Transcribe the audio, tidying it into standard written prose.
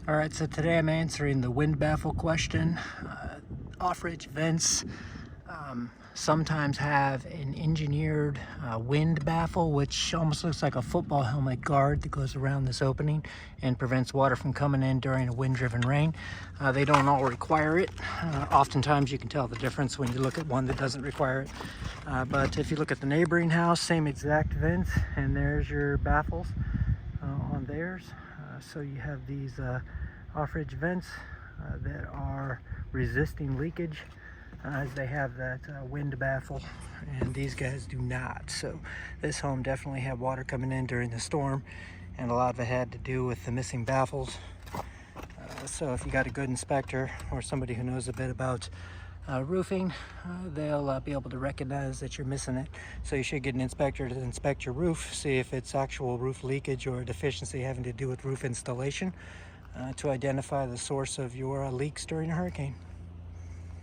All right, so today I'm answering the wind baffle question. Off-ridge vents sometimes have an engineered wind baffle, which almost looks like a football helmet guard that goes around this opening and prevents water from coming in during a wind-driven rain. They don't all require it. Oftentimes you can tell the difference when you look at one that doesn't require it. But if you look at the neighboring house, same exact vents, and there's your baffles on theirs. So you have these off-ridge vents that are resisting leakage as they have that wind baffle, and these guys do not. So this home definitely had water coming in during the storm, and a lot of it had to do with the missing baffles. So if you got a good inspector or somebody who knows a bit about roofing, they'll be able to recognize that you're missing it. So you should get an inspector to inspect your roof, see if it's actual roof leakage or a deficiency having to do with roof installation, to identify the source of your leaks during a hurricane.